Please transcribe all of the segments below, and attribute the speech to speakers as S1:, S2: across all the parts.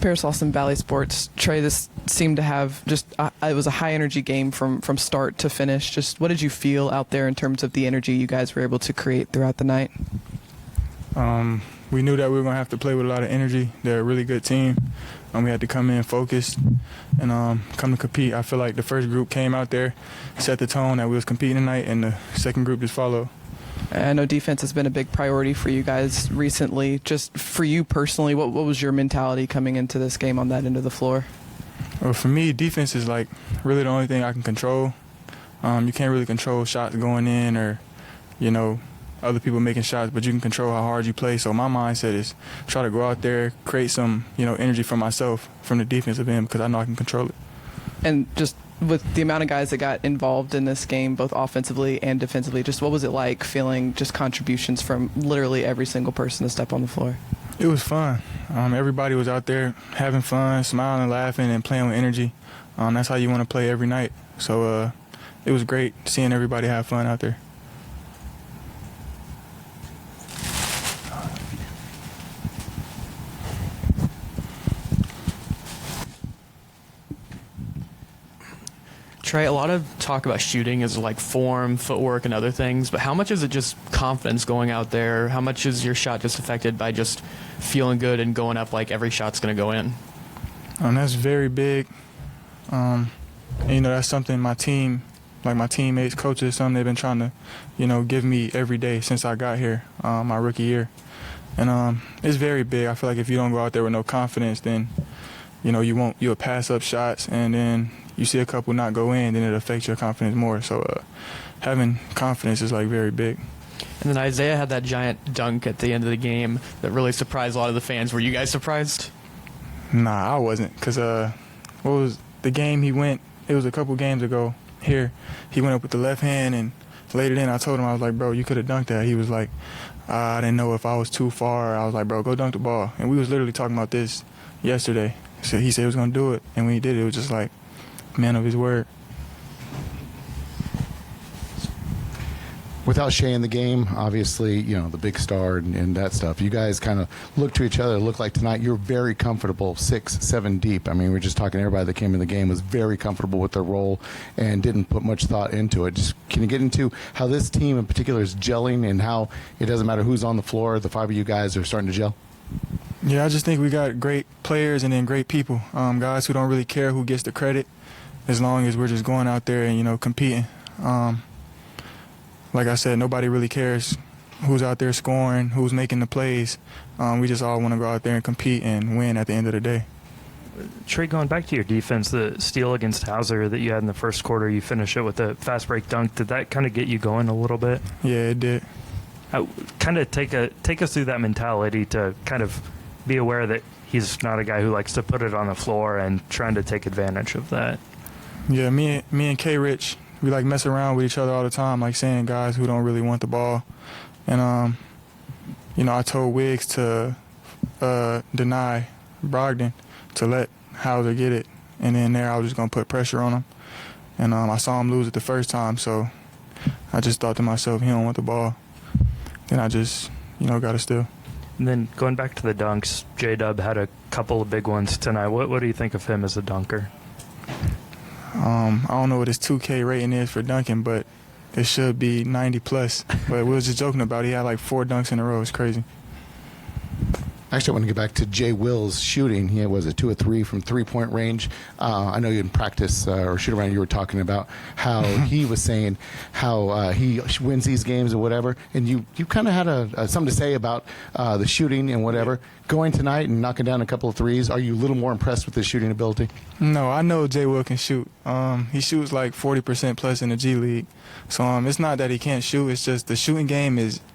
S1: Pearsall Valley Sports. Trey, this seemed to have it was a high energy game from start to finish. Just what did you feel out there in terms of the energy you guys were able to create throughout the night?
S2: We knew that we were going to have to play with a lot of energy. They're a really good team. We had to come in focused and come to compete. I feel like the first group came out there, set the tone that we was competing tonight, and the second group just followed.
S1: I know defense has been a big priority for you guys recently. Just for you personally, what was your mentality coming into this game on that end of the floor?
S2: Well, for me, defense is like really the only thing I can control. You can't really control shots going in or, other people making shots, but you can control how hard you play. So my mindset is try to go out there, create some, energy for myself from the defensive end because I know I can control it.
S1: And just with the amount of guys that got involved in this game, both offensively and defensively, just what was it like feeling just contributions from literally every single person to step on the floor?
S2: It was fun. Everybody was out there having fun, smiling, laughing, and playing with energy. That's how you want to play every night. So it was great seeing everybody have fun out there.
S3: Trey, a lot of talk about shooting is like form, footwork, and other things, but how much is it just confidence going out there? How much is your shot just affected by just feeling good and going up like every shot's going to go in?
S2: That's very big. That's something my team, like my teammates, coaches, something they've been trying to, give me every day since I got here, my rookie year. And it's very big. I feel like if you don't go out there with no confidence, then, you'll pass up shots, and then you see a couple not go in, then it affects your confidence more. So having confidence is like very big.
S3: And then Isaiah had that giant dunk at the end of the game that really surprised a lot of the fans. Were you guys surprised?
S2: Nah, I wasn't, because what was the game he went, it was a couple games ago here. He went up with the left hand and laid it in. I told him, I was like, bro, you could have dunked that. He was like, I didn't know if I was too far. I was like, bro, go dunk the ball. And we was literally talking about this yesterday. So he said he was going to do it, and when he did it was just like, man of his word.
S4: Without Shea in the game, obviously, the big star and that stuff, you guys kind of look to each other. It looked like tonight you're very comfortable 6, 7 deep. I mean, we're just talking, everybody that came in the game was very comfortable with their role and didn't put much thought into it. Just can you get into how this team in particular is gelling and how it doesn't matter who's on the floor, the 5 of you guys are starting to gel?
S2: Yeah, I just think we got great players and then great people, guys who don't really care who gets the credit as long as we're just going out there and, competing. Like I said, nobody really cares who's out there scoring, who's making the plays. We just all want to go out there and compete and win at the end of the day.
S5: Trey, going back to your defense, the steal against Hauser that you had in the first quarter, you finish it with a fast break dunk. Did that kind of get you going a little bit?
S2: Yeah, it did.
S5: Kind of take us through that mentality to kind of be aware that he's not a guy who likes to put it on the floor and trying to take advantage of that.
S2: Yeah, me and K-Rich, we like mess around with each other all the time, like saying guys who don't really want the ball. And, I told Wiggs to deny Brogdon to let Hauser get it. And then there I was just going to put pressure on him. And I saw him lose it the first time, so I just thought to myself, he don't want the ball. Then I just, got to steal.
S5: And then going back to the dunks, J-Dub had a couple of big ones tonight. What do you think of him as a dunker?
S2: I don't know what his 2K rating is for dunking, but it should be 90 plus. But we was just joking about it. He had like 4 dunks in a row. It's crazy.
S4: Actually, I want to get back to Jay Will's shooting. He was a 2 of 3 from three-point range. I know you in practice or shoot around, you were talking about how he was saying how he wins these games or whatever. And you kind of had something to say about the shooting and whatever. Going tonight and knocking down a couple of threes, are you a little more impressed with his shooting ability?
S2: No, I know Jay Will can shoot. He shoots like 40% plus in the G League. So it's not that he can't shoot. It's just the shooting game is –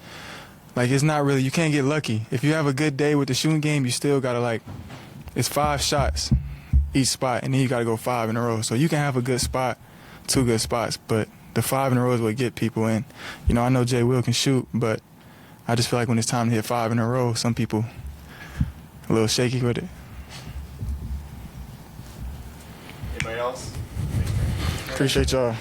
S2: like, it's not really, you can't get lucky. If you have a good day with the shooting game, you still got to, it's 5 shots each spot, and then you got to go 5 in a row. So you can have a good spot, 2 good spots, but the 5 in a row is what get people in. I know Jay Will can shoot, but I just feel like when it's time to hit 5 in a row, some people a little shaky with it.
S6: Anybody else?
S2: Appreciate y'all.